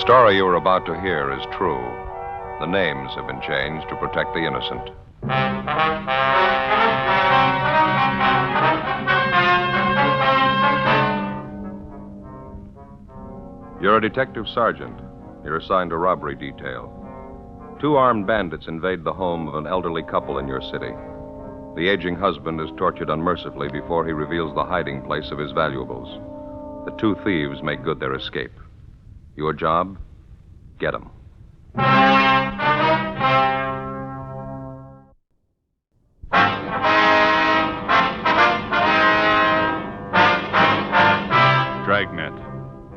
story you are about to hear is true. The names have been changed to protect the innocent. You're a detective sergeant. You're assigned to robbery detail. 2 armed bandits invade the home of an elderly couple in your city. The aging husband is tortured unmercifully before he reveals the hiding place of his valuables. The 2 thieves make good their escape. Your job? Get them. Dragnet,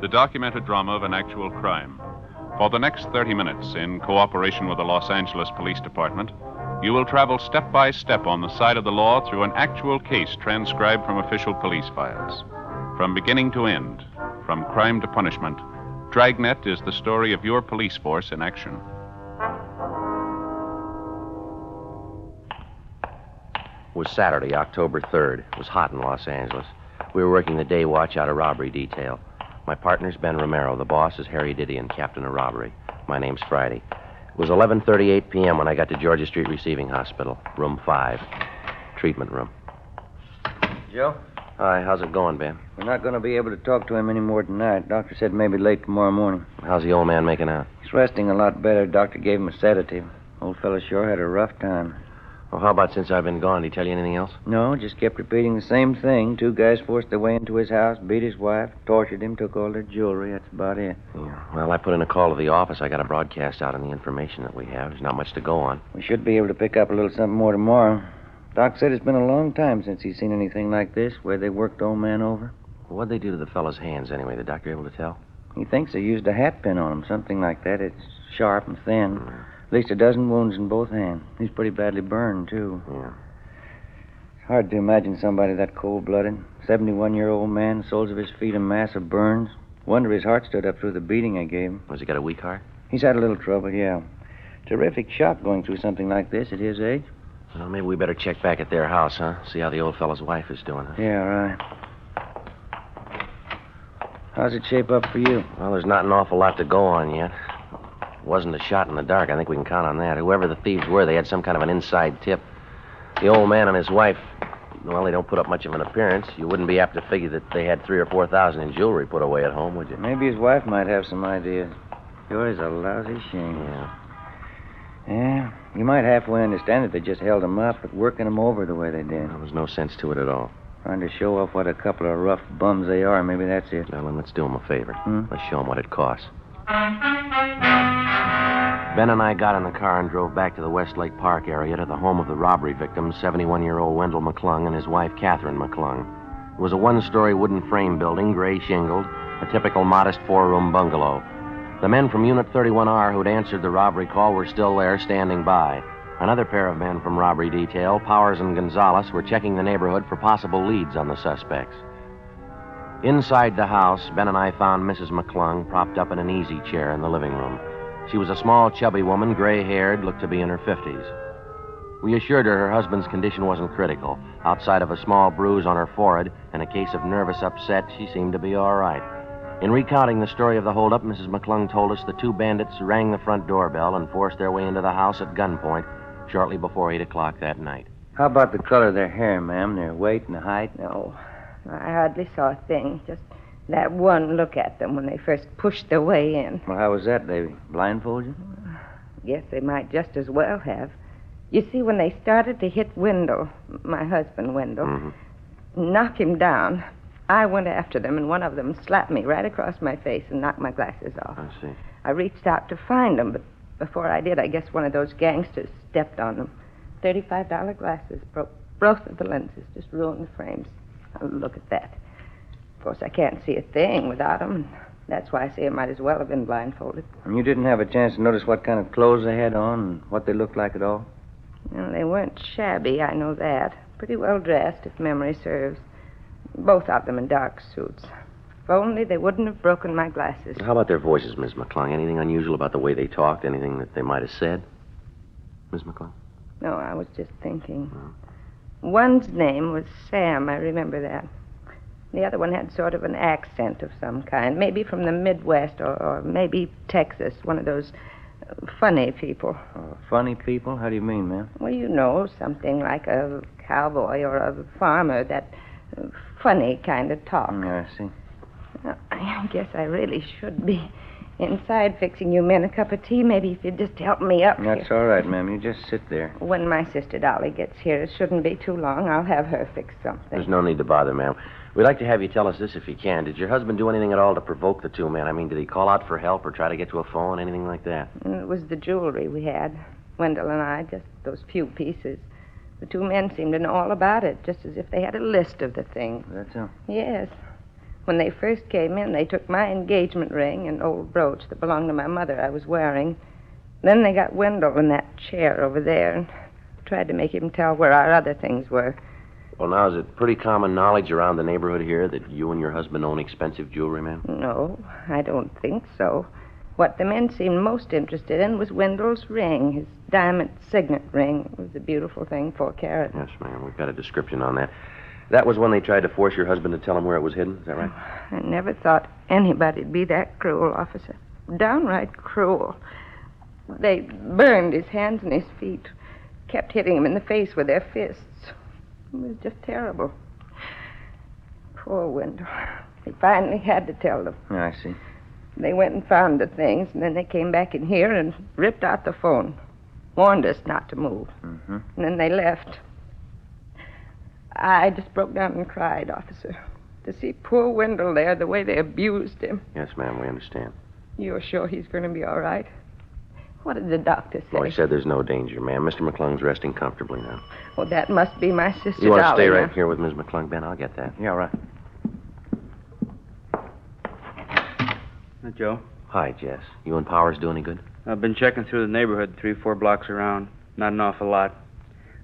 the documented drama of an actual crime. For the next 30 minutes, in cooperation with the Los Angeles Police Department, you will travel step by step on the side of the law through an actual case transcribed from official police files. From beginning to end, from crime to punishment, Dragnet is the story of your police force in action. It was Saturday, October 3rd. It was hot in Los Angeles. We were working the day watch out of robbery detail. My partner's Ben Romero. The boss is Harry Didion, captain of robbery. My name's Friday. It was 11:38 p.m. when I got to Georgia Street Receiving Hospital, room 5, treatment room. Joe? Hi, how's it going, Ben? We're not going to be able to talk to him any more tonight. Doctor said maybe late tomorrow morning. How's the old man making out? He's resting a lot better. Doctor gave him a sedative. Old fellow sure had a rough time. Well, how about since I've been gone? Did he tell you anything else? No, just kept repeating the same thing. 2 guys forced their way into his house, beat his wife, tortured him, took all their jewelry. That's about it. Yeah. Well, I put in a call to the office. I got a broadcast out on the information that we have. There's not much to go on. We should be able to pick up a little something more tomorrow. Doc said it's been a long time since he's seen anything like this, where they worked the old man over. Well, what'd they do to the fellow's hands, anyway? The doctor able to tell? He thinks they used a hat pin on him, something like that. It's sharp and thin. At least a dozen wounds in both hands. He's pretty badly burned, too. Yeah. It's hard to imagine somebody that cold-blooded. 71-year-old man, soles of his feet a mass of burns. Wonder his heart stood up through the beating I gave him. Was he got a weak heart? He's had a little trouble, yeah. Terrific shock going through something like this at his age. Well, maybe we better check back at their house, huh? See how the old fellow's wife is doing, huh? Yeah, right. How's it shape up for you? Well, there's not an awful lot to go on yet. It wasn't a shot in the dark. I think we can count on that. Whoever the thieves were, they had some kind of an inside tip. The old man and his wife, well, they don't put up much of an appearance. You wouldn't be apt to figure that they had $3,000 or $4,000 in jewelry put away at home, would you? Maybe his wife might have some ideas. Sure is a lousy shame. Yeah. Yeah, you might halfway understand it. They just held him up, but working him over the way they did. There was no sense to it at all. Trying to show off what a couple of rough bums they are. Maybe that's it. Well, then let's do them a favor. Let's show them what it costs. Ben and I got in the car and drove back to the Westlake Park area to the home of the robbery victims, 71-year-old Wendell McClung and his wife, Catherine McClung. It was a 1-story wooden frame building, gray shingled, a typical modest 4-room bungalow. The men from Unit 31R who'd answered the robbery call were still there, standing by. Another pair of men from robbery detail, Powers and Gonzalez, were checking the neighborhood for possible leads on the suspects. Inside the house, Ben and I found Mrs. McClung propped up in an easy chair in the living room. She was a small, chubby woman, gray-haired, looked to be in her 50s. We assured her her husband's condition wasn't critical. Outside of a small bruise on her forehead and a case of nervous upset, she seemed to be all right. In recounting the story of the holdup, Mrs. McClung told us the 2 bandits rang the front doorbell and forced their way into the house at gunpoint shortly before 8 o'clock that night. How about the color of their hair, ma'am? Their weight and the height? No, I hardly saw a thing. Just that one look at them when they first pushed their way in. Well, how was that, Davy? Blindfold you? Guess they might just as well have. You see, when they started to hit Wendell, my husband Wendell, knock him down, I went after them, and one of them slapped me right across my face and knocked my glasses off. I see. I reached out to find them, but before I did, I guess one of those gangsters stepped on them. $35 glasses, broke both of the lenses, just ruined the frames. Now, look at that. Of course, I can't see a thing without them, and that's why I say I might as well have been blindfolded. And you didn't have a chance to notice what kind of clothes they had on and what they looked like at all? No, they weren't shabby, I know that. Pretty well dressed, if memory serves. Both of them in dark suits. If only they wouldn't have broken my glasses. How about their voices, Miss McClung? Anything unusual about the way they talked? Anything that they might have said? Miss McClung? No, I was just thinking. One's name was Sam, I remember that. The other one had sort of an accent of some kind, maybe from the Midwest or maybe Texas, one of those funny people. Funny people? How do you mean, ma'am? Well, you know, something like a cowboy or a farmer, that funny kind of talk. I see. Well, I guess I really should be inside fixing you men a cup of tea. Maybe if you'd just help me up That's here. all right, ma'am. You just sit there. When my sister Dolly gets here, it shouldn't be too long. I'll have her fix something. There's no need to bother, ma'am. We'd like to have you tell us this if you can. Did your husband do anything at all to provoke the two men? I mean, did he call out for help or try to get to a phone, anything like that? It was the jewelry we had, Wendell and I, just those few pieces. The two men seemed to know all about it, just as if they had a list of the things. That's all. Yes. When they first came in, they took my engagement ring and old brooch that belonged to my mother I was wearing. Then they got Wendell in that chair over there and tried to make him tell where our other things were. Well, now, is it pretty common knowledge around the neighborhood here that you and your husband own expensive jewelry, ma'am? No, I don't think so. What the men seemed most interested in was Wendell's ring, his diamond signet ring. It was a beautiful thing, 4 carat. Yes, ma'am. We've got a description on that. That was when they tried to force your husband to tell them where it was hidden, is that right? I never thought anybody'd be that cruel, officer. Downright cruel. They burned his hands and his feet, kept hitting him in the face with their fists. It was just terrible. Poor Wendell. He finally had to tell them. I see. They went and found the things, and then they came back in here and ripped out the phone. Warned us not to move. Mm-hmm. And then they left. I just broke down and cried, officer. To see poor Wendell there, the way they abused him. Yes, ma'am, we understand. You're sure he's going to be all right? What did the doctor say? Well, he said there's no danger, ma'am. Mr. McClung's resting comfortably now. Well, that must be my sister You want to Dolly stay now. right here with Ms. McClung, Ben? I'll get that. Yeah, all right. Joe, Hi, Jess. You and Powers do any good? I've been checking through the neighborhood 3-4 blocks around. Not an awful lot.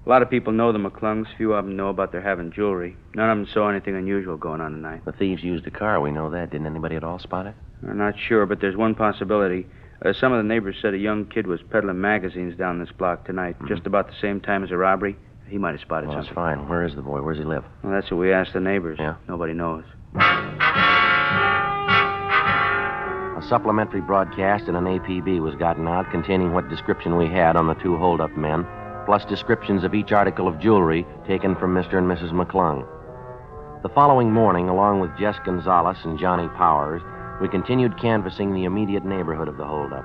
A lot of people know the McClungs. Few of them know about their having jewelry. None of them saw anything unusual going on tonight. The thieves used a car. We know that. Didn't anybody at all spot it? I'm not sure, but there's one possibility. Some of the neighbors said a young kid was peddling magazines down this block tonight, just about the same time as the robbery. He might have spotted Well, that's something. fine. Where is the boy? Where does he live? Well, that's what we asked the neighbors. Yeah? Nobody knows. A supplementary broadcast in an APB was gotten out containing what description we had on the two hold-up men, plus descriptions of each article of jewelry taken from Mr. and Mrs. McClung. The following morning, along with Jess Gonzalez and Johnny Powers, we continued canvassing the immediate neighborhood of the holdup.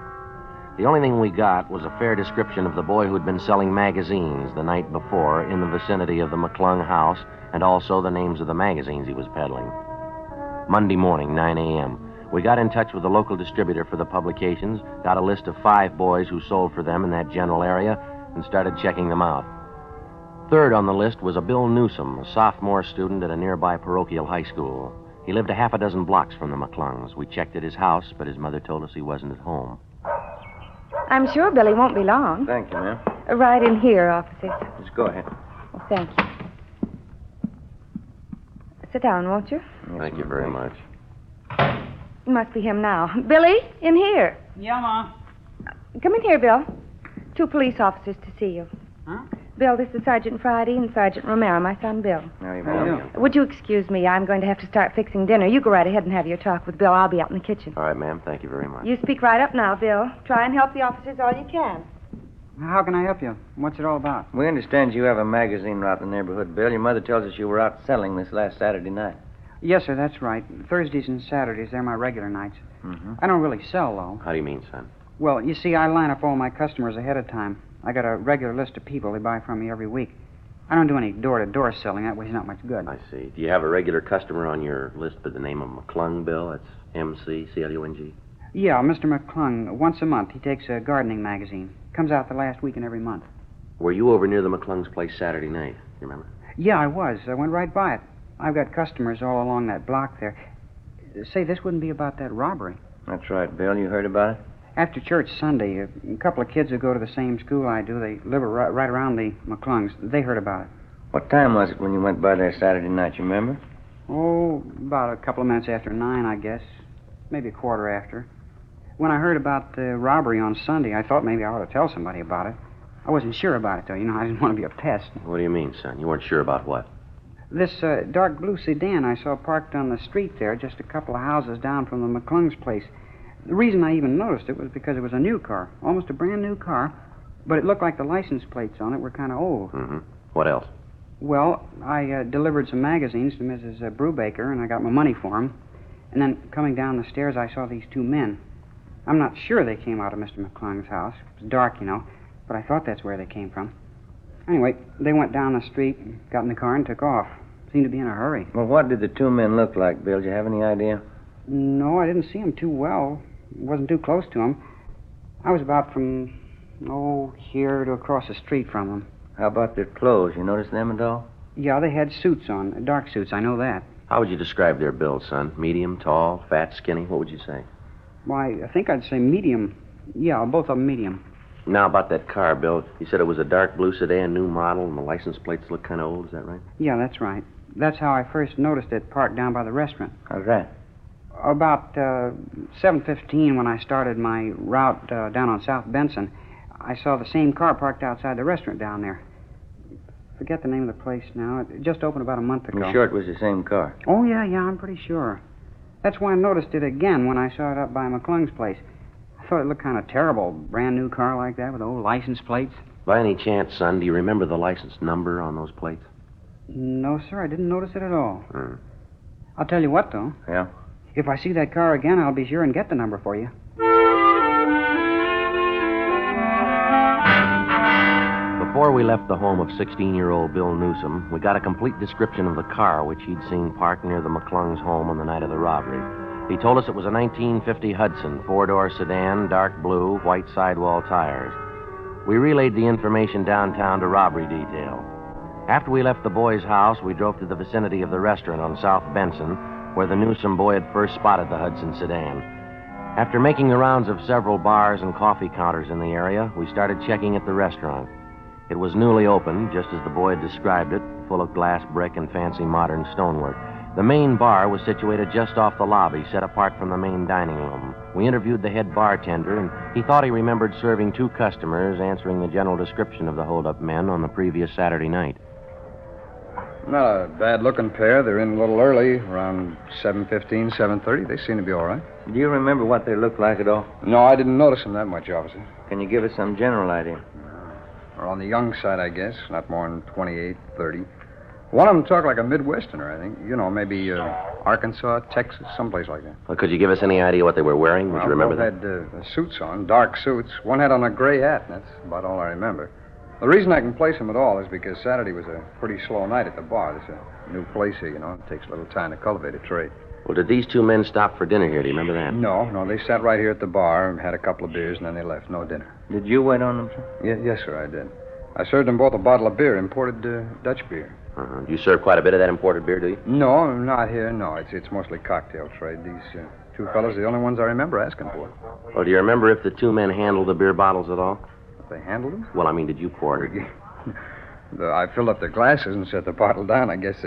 The only thing we got was a fair description of the boy who'd been selling magazines the night before in the vicinity of the McClung house, and also the names of the magazines he was peddling. Monday morning, 9 a.m., we got in touch with the local distributor for the publications, got a list of 5 boys who sold for them in that general area, and started checking them out. Third on the list was a Bill Newsom, a sophomore student at a nearby parochial high school. He lived a half a dozen blocks from the McClungs. We checked at his house, but his mother told us he wasn't at home. I'm sure Billy won't be long. Thank you, ma'am. Right in here, officer. Just go ahead. Well, thank you. Sit down, won't you? Thank you very much. It must be him now. Billy, in here. Yeah, Ma. Come in here, Bill. 2 police officers to see you. Huh? Bill, this is Sergeant Friday and Sergeant Romero, my son Bill. How you How you doing? Would you excuse me? I'm going to have to start fixing dinner. You go right ahead and have your talk with Bill. I'll be out in the kitchen. All right, ma'am. Thank you very much. You speak right up now, Bill. Try and help the officers all you can. How can I help you? What's it all about? We understand you have a magazine route in the neighborhood, Bill. Your mother tells us you were out selling this last Saturday night. Yes, sir, that's right. Thursdays and Saturdays, they're my regular nights. Mm-hmm. I don't really sell, though. How do you mean, son? Well, you see, I line up all my customers ahead of time. I got a regular list of people they buy from me every week. I don't do any door-to-door selling. That way's not much good. I see. Do you have a regular customer on your list by the name of McClung, Bill? That's M-C-C-L-U-N-G. Yeah, Mr. McClung. Once a month, he takes a gardening magazine. Comes out the last week in every month. Were you over near the McClung's place Saturday night? You remember? Yeah, I was. I went right by it. I've got customers all along that block there. Say, this wouldn't be about that robbery. That's right, Bill. You heard about it? After church Sunday, a couple of kids who go to the same school I do, they live right around the McClungs. They heard about it. What time was it when you went by there Saturday night, you remember? Oh, about a couple of minutes after 9, I guess. Maybe a quarter after. When I heard about the robbery on Sunday, I thought maybe I ought to tell somebody about it. I wasn't sure about it, though. You know, I didn't want to be a pest. What do you mean, son? You weren't sure about what? This dark blue sedan I saw parked on the street there, just a couple of houses down from the McClung's place. The reason I even noticed it was because it was a new car, almost a brand new car, but it looked like the license plates on it were kind of old. Mm-hmm. What else? Well, I delivered some magazines to Mrs. Brubaker, and I got my money for them. And then coming down the stairs, I saw these two men. I'm not sure they came out of Mr. McClung's house. It was dark, you know, but I thought that's where they came from. Anyway, they went down the street, and got in the car, and took off. Seemed to be in a hurry. Well, what did the two men look like, Bill? Do you have any idea? No, I didn't see them too well. Wasn't too close to them. I was about from, here to across the street from them. How about their clothes? You notice them at all? Yeah, they had suits on, dark suits, I know that. How would you describe their build, son? Medium, tall, fat, skinny? What would you say? Why, I think I'd say medium. Yeah, both of them medium. Now, about that car, Bill. You said it was a dark blue sedan, new model, and the license plates look kind of old. Is that right? Yeah, that's right. That's how I first noticed it parked down by the restaurant. How's that? About 7:15 when I started my route down on South Benson, I saw the same car parked outside the restaurant down there. Forget the name of the place now. It just opened about a month ago. You sure it was the same car? Oh, yeah, I'm pretty sure. That's why I noticed it again when I saw it up by McClung's place. I thought it looked kind of terrible. Brand new car like that with old license plates. By any chance, son, do you remember the license number on those plates? No, sir, I didn't notice it at all. I'll tell you what, though. Yeah? If I see that car again, I'll be sure and get the number for you. Before we left the home of 16-year-old Bill Newsom, we got a complete description of the car which he'd seen parked near the McClung's home on the night of the robbery. He told us it was a 1950 Hudson, four-door sedan, dark blue, white sidewall tires. We relayed the information downtown to robbery detail. After we left the boy's house, we drove to the vicinity of the restaurant on South Benson, where the Newsom boy had first spotted the Hudson sedan. After making the rounds of several bars and coffee counters in the area, we started checking at the restaurant. It was newly opened, just as the boy had described it, full of glass brick and fancy modern stonework. The main bar was situated just off the lobby, set apart from the main dining room. We interviewed the head bartender, and he thought he remembered serving two customers, answering the general description of the hold-up men on the previous Saturday night. Not a bad-looking pair. They're in a little early, around 7:15, 7:30. They seem to be all right. Do you remember what they looked like at all? No, I didn't notice them that much, officer. Can you give us some general idea? They're on the young side, I guess. Not more than 28, 30. One of them talked like a Midwesterner, I think. You know, maybe Arkansas, Texas, someplace like that. Well, could you give us any idea what they were wearing? Would you remember both that? had suits on, dark suits. One had on a gray hat, and that's about all I remember. The reason I can place them at all is because Saturday was a pretty slow night at the bar. There's a new place here, you know. It takes a little time to cultivate a trade. Well, did these two men stop for dinner here? Do you remember that? No. They sat right here at the bar and had a couple of beers, and then they left. No dinner. Did you wait on them, sir? Yes, sir, I did. I served them both a bottle of beer, imported Dutch beer. Do you serve quite a bit of that imported beer, do you? No, not here, no. It's mostly cocktail trade. These two fellows are the only ones I remember asking for. Well, do you remember if the two men handled the beer bottles at all? They handled them? Well, I mean, did you pour it? I filled up their glasses and set the bottle down. I guess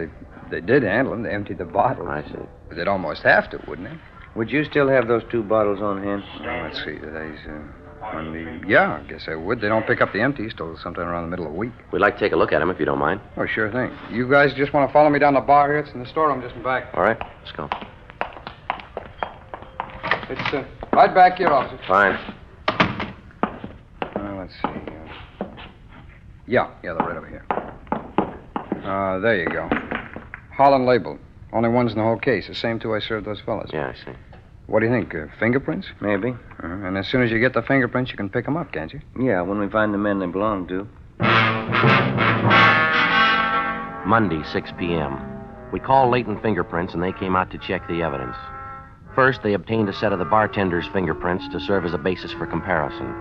they did handle them. They emptied the bottle. I see. They'd almost have to, wouldn't they? Would you still have those two bottles on hand? Let's see. Yeah, I guess I would. They don't pick up the empties till sometime around the middle of the week. We'd like to take a look at them if you don't mind. Oh, sure thing. You guys just want to follow me down the bar here? It's in the storeroom just in back. All right, let's go. It's right back here, officer. Fine. Let's see. Yeah, they're right over here. There you go. Holland label. Only ones in the whole case. The same two I served those fellas. Yeah, I see. What do you think? Fingerprints? Maybe. And as soon as you get the fingerprints, you can pick them up, can't you? Yeah, when we find the men they belong to. Monday, 6 p.m. We called Leighton Fingerprints, and they came out to check the evidence. First, they obtained a set of the bartender's fingerprints to serve as a basis for comparison.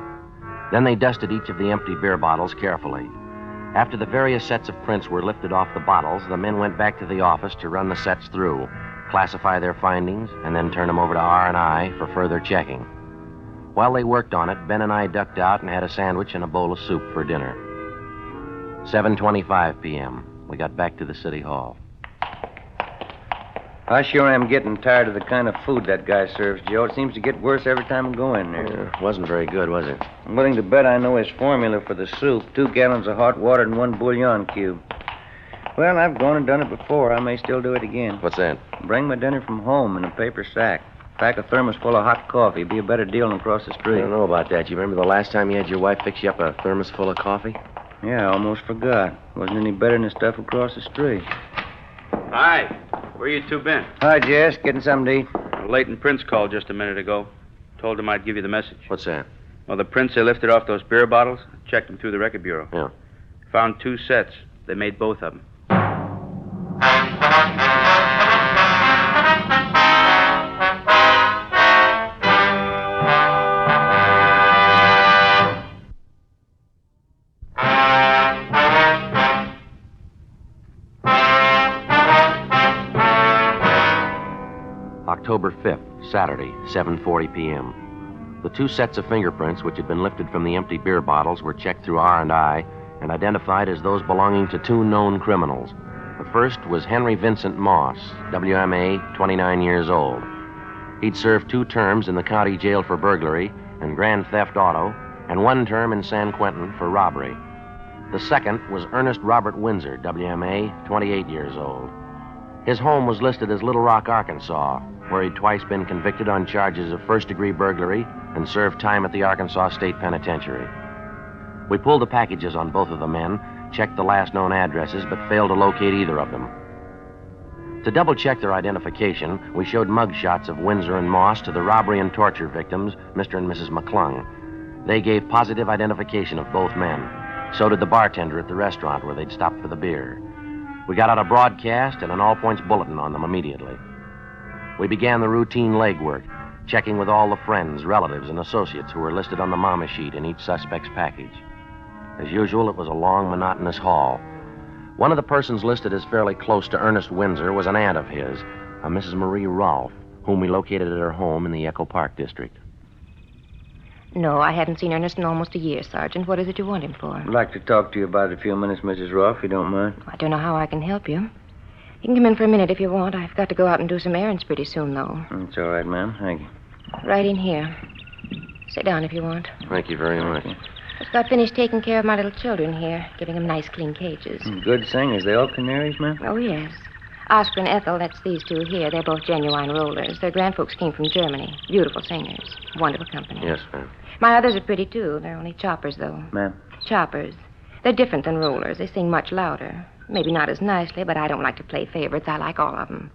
Then they dusted each of the empty beer bottles carefully. After the various sets of prints were lifted off the bottles, the men went back to the office to run the sets through, classify their findings, and then turn them over to R&I for further checking. While they worked on it, Ben and I ducked out and had a sandwich and a bowl of soup for dinner. 7:25 p.m. We got back to the city hall. I sure am getting tired of the kind of food that guy serves, Joe. It seems to get worse every time I go in there. Yeah, wasn't very good, was it? I'm willing to bet I know his formula for the soup. 2 gallons of hot water and 1 bouillon cube. Well, I've gone and done it before. I may still do it again. What's that? Bring my dinner from home in a paper sack. Pack a thermos full of hot coffee. Be a better deal than across the I street. don't know about that. You remember the last time you had your wife fix you up a thermos full of coffee? Yeah, I almost forgot. Wasn't any better than the stuff across the street. Hi. Where you two been? Hi, Jess. Getting something to eat? Well, Leighton Prince called just a minute ago. Told him I'd give you the message. What's that? Well, the prints they lifted off those beer bottles, checked them through the record bureau. Yeah. Found 2 sets. They made both of them. October 5th, Saturday, 7:40 p.m. The 2 sets of fingerprints which had been lifted from the empty beer bottles were checked through R&I and identified as those belonging to 2 known criminals. The first was Henry Vincent Moss, WMA, 29 years old. He'd served 2 terms in the county jail for burglary and grand theft auto, and 1 term in San Quentin for robbery. The second was Ernest Robert Windsor, WMA, 28 years old. His home was listed as Little Rock, Arkansas, where he'd twice been convicted on charges of first-degree burglary and served time at the Arkansas State Penitentiary. We pulled the packages on both of the men, checked the last known addresses, but failed to locate either of them. To double-check their identification, we showed mugshots of Windsor and Moss to the robbery and torture victims, Mr. and Mrs. McClung. They gave positive identification of both men. So did the bartender at the restaurant where they'd stopped for the beer. We got out a broadcast and an all-points bulletin on them immediately. We began the routine legwork, checking with all the friends, relatives, and associates who were listed on the mama sheet in each suspect's package. As usual, it was a long, monotonous haul. One of the persons listed as fairly close to Ernest Windsor was an aunt of his, a Mrs. Marie Rolfe, whom we located at her home in the Echo Park district. No, I haven't seen Ernest in almost a year, Sergeant. What is it you want him for? I'd like to talk to you about it a few minutes, Mrs. Rolfe, if you don't mind. I don't know how I can help you. You can come in for a minute if you want. I've got to go out and do some errands pretty soon, though. It's all right, ma'am. Thank you. Right in here. Sit down if you want. Thank you very much. Just got finished taking care of my little children here, giving them nice, clean cages. Good singers. They all canaries, ma'am? Oh, yes. Oscar and Ethel, that's these 2 here. They're both genuine rollers. Their grandfolks came from Germany. Beautiful singers. Wonderful company. Yes, ma'am. My others are pretty, too. They're only choppers, though. Ma'am? Choppers. They're different than rollers. They sing much louder. Maybe not as nicely, but I don't like to play favorites. I like all of them.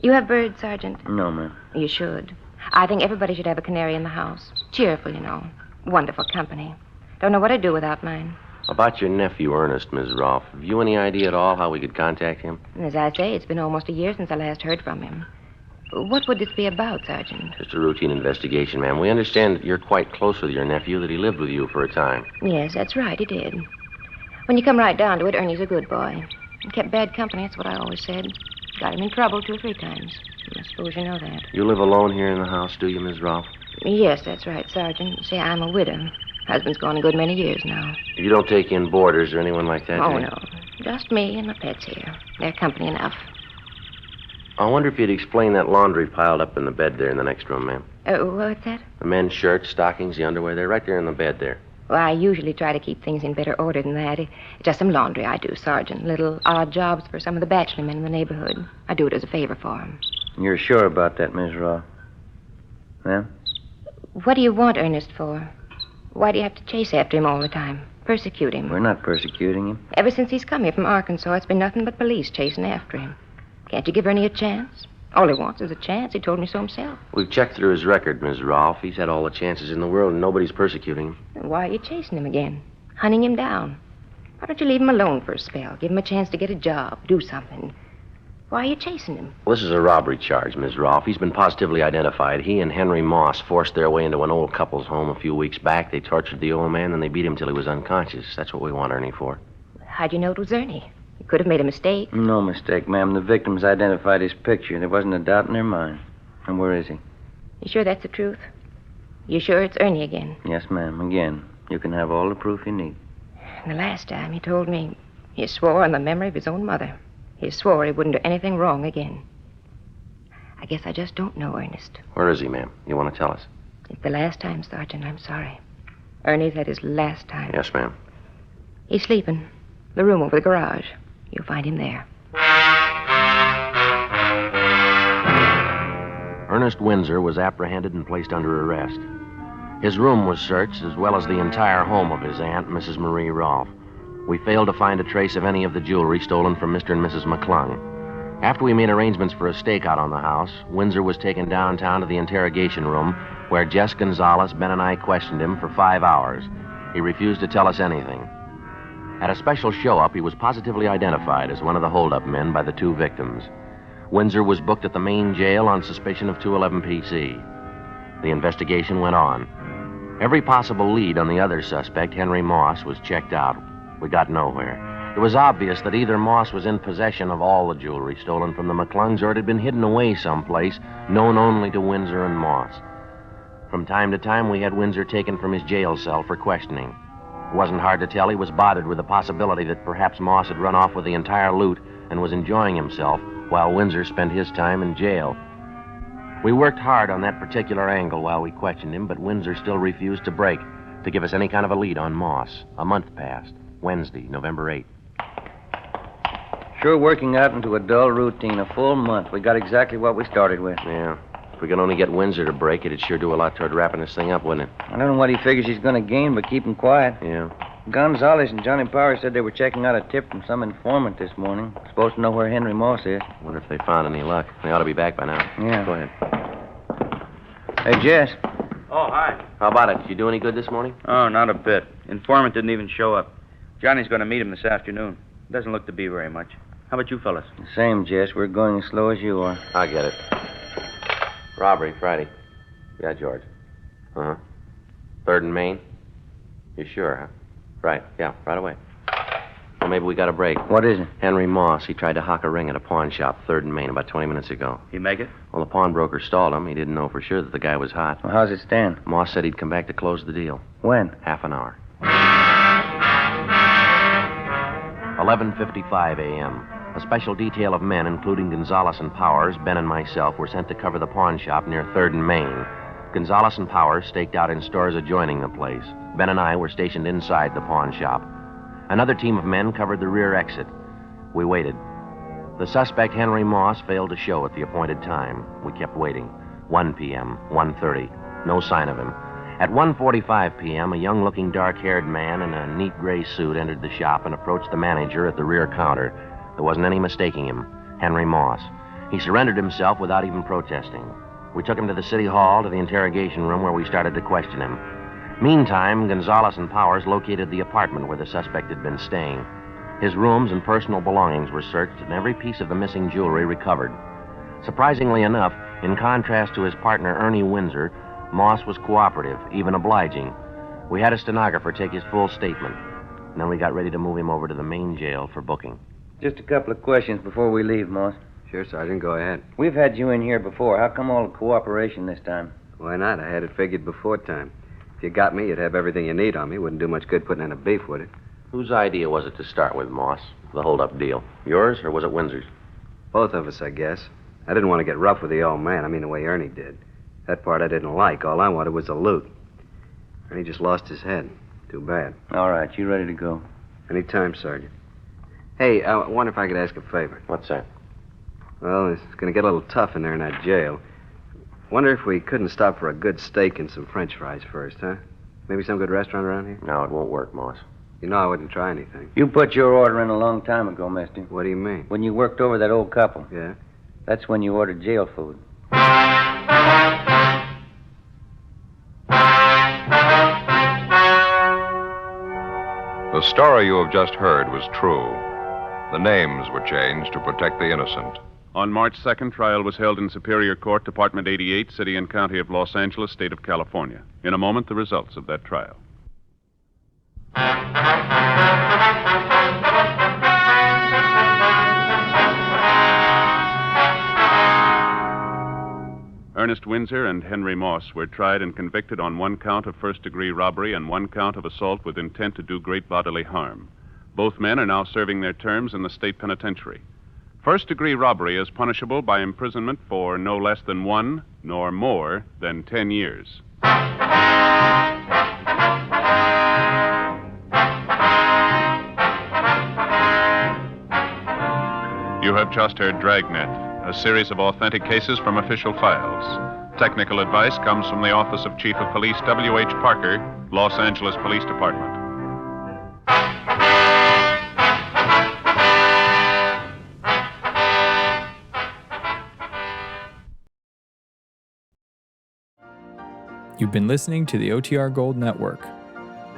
You have birds, Sergeant? No, ma'am. You should. I think everybody should have a canary in the house. Cheerful, you know. Wonderful company. Don't know what I'd do without mine. About your nephew, Ernest, Ms. Rolfe, have you any idea at all how we could contact him? As I say, it's been almost a year since I last heard from him. What would this be about, Sergeant? Just a routine investigation, ma'am. We understand that you're quite close with your nephew, that he lived with you for a time. Yes, that's right, he did. When you come right down to it, Ernie's a good boy. He kept bad company, that's what I always said. Got him in trouble 2 or 3 times. I suppose you know that. You live alone here in the house, do you, Ms. Rolfe? Yes, that's right, Sergeant. See, I'm a widow. Husband's gone a good many years now. You don't take in boarders or anyone like that, do Oh, you? no. Just me and my pets here. They're company enough. I wonder if you'd explain that laundry piled up in the bed there in the next room, ma'am. What's that? The men's shirts, stockings, the underwear, they're right there in the bed there. Well, I usually try to keep things in better order than that. It's just some laundry I do, Sergeant. Little odd jobs for some of the bachelor men in the neighborhood. I do it as a favor for them. You're sure about that, Miss Rolfe? Ma'am? What do you want Ernest for? Why do you have to chase after him all the time? Persecute him? We're not persecuting him. Ever since he's come here from Arkansas, it's been nothing but police chasing after him. Can't you give Ernie a chance? All he wants is a chance. He told me so himself. We've checked through his record, Ms. Rolfe. He's had all the chances in the world, and nobody's persecuting him. Then why are you chasing him again? Hunting him down? Why don't you leave him alone for a spell? Give him a chance to get a job, do something. Why are you chasing him? Well, this is a robbery charge, Ms. Rolfe. He's been positively identified. He and Henry Moss forced their way into an old couple's home a few weeks back. They tortured the old man, and they beat him till he was unconscious. That's what we want Ernie for. How'd you know it was Ernie? You could have made a mistake. No mistake, ma'am. The victims identified his picture. There wasn't a doubt in their mind. And where is he? You sure that's the truth? You sure it's Ernie again? Yes, ma'am. Again. You can have all the proof you need. The last time he told me he swore on the memory of his own mother. He swore he wouldn't do anything wrong again. I guess I just don't know Ernest. Where is he, ma'am? You want to tell us? It's the last time, Sergeant. I'm sorry. Ernie's had his last time. Yes, ma'am. He's sleeping. The room over the garage. You'll find him there. Ernest Windsor was apprehended and placed under arrest. His room was searched, as well as the entire home of his aunt, Mrs. Marie Rolfe. We failed to find a trace of any of the jewelry stolen from Mr. and Mrs. McClung. After we made arrangements for a stakeout on the house, Windsor was taken downtown to the interrogation room, where Jess Gonzalez, Ben, and I questioned him for 5 hours. He refused to tell us anything. At a special show-up, he was positively identified as one of the hold-up men by the 2 victims. Windsor was booked at the main jail on suspicion of 211 PC. The investigation went on. Every possible lead on the other suspect, Henry Moss, was checked out. We got nowhere. It was obvious that either Moss was in possession of all the jewelry stolen from the McClungs, or it had been hidden away someplace, known only to Windsor and Moss. From time to time, we had Windsor taken from his jail cell for questioning. It wasn't hard to tell he was bothered with the possibility that perhaps Moss had run off with the entire loot and was enjoying himself while Windsor spent his time in jail. We worked hard on that particular angle while we questioned him, but Windsor still refused to break, to give us any kind of a lead on Moss. A month passed. Wednesday, November 8th. Sure working out into a dull routine. A full month. We got exactly what we started with. Yeah. If we could only get Windsor to break, it'd sure do a lot toward wrapping this thing up, wouldn't it? I don't know what he figures he's going to gain, but keep him quiet. Yeah. Gonzalez and Johnny Powers said they were checking out a tip from some informant this morning. Supposed to know where Henry Moss is. Wonder if they found any luck. They ought to be back by now. Yeah. Go ahead. Hey, Jess. Oh, hi. How about it? Did you do any good this morning? Oh, not a bit. Informant didn't even show up. Johnny's going to meet him this afternoon. Doesn't look to be very much. How about you fellas? The same, Jess. We're going as slow as you are. I get it. Robbery, Friday. Yeah, George. Uh-huh. 3rd and Main? You sure, huh? Right, yeah, right away. Well, maybe we got a break. What is it? Henry Moss. He tried to hock a ring at a pawn shop, 3rd and Main, about 20 minutes ago. He make it? Well, the pawnbroker stalled him. He didn't know for sure that the guy was hot. Well, how's it stand? Moss said he'd come back to close the deal. When? Half an hour. 11:55 a.m. A special detail of men, including Gonzalez and Powers, Ben and myself, were sent to cover the pawn shop near 3rd and Main. Gonzalez and Powers staked out in stores adjoining the place. Ben and I were stationed inside the pawn shop. Another team of men covered the rear exit. We waited. The suspect, Henry Moss, failed to show at the appointed time. We kept waiting. 1 p.m., 1:30. No sign of him. At 1:45 p.m., a young-looking, dark-haired man in a neat gray suit entered the shop and approached the manager at the rear counter. There wasn't any mistaking him. Henry Moss. He surrendered himself without even protesting. We took him to the city hall, to the interrogation room, where we started to question him. Meantime, Gonzalez and Powers located the apartment where the suspect had been staying. His rooms and personal belongings were searched and every piece of the missing jewelry recovered. Surprisingly enough, in contrast to his partner Ernie Windsor, Moss was cooperative, even obliging. We had a stenographer take his full statement, and then we got ready to move him over to the main jail for booking. Just a couple of questions before we leave, Moss. Sure, Sergeant, go ahead. We've had you in here before. How come all the cooperation this time? Why not? I had it figured before time. If you got me, you'd have everything you need on me. Wouldn't do much good putting in a beef, would it? Whose idea was it to start with, Moss? The hold-up deal. Yours, or was it Windsor's? Both of us, I guess. I didn't want to get rough with the old man. I mean, the way Ernie did. That part I didn't like. All I wanted was the loot. Ernie just lost his head. Too bad. All right, you ready to go? Any time, Sergeant. Hey, I wonder if I could ask a favor. What's that? Well, it's going to get a little tough in there in that jail. Wonder if we couldn't stop for a good steak and some French fries first, huh? Maybe some good restaurant around here? No, it won't work, Moss. You know I wouldn't try anything. You put your order in a long time ago, mister. What do you mean? When you worked over that old couple. Yeah? That's when you ordered jail food. The story you have just heard was true. The names were changed to protect the innocent. On March 2nd, trial was held in Superior Court, Department 88, City and County of Los Angeles, State of California. In a moment, the results of that trial. Ernest Windsor and Henry Moss were tried and convicted on one count of first-degree robbery and one count of assault with intent to do great bodily harm. Both men are now serving their terms in the state penitentiary. First-degree robbery is punishable by imprisonment for no less than 1 nor more than 10 years. You have just heard Dragnet, a series of authentic cases from official files. Technical advice comes from the Office of Chief of Police W.H. Parker, Los Angeles Police Department. You've been listening to the OTR Gold Network.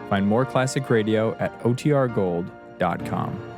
Find more classic radio at otrgold.com.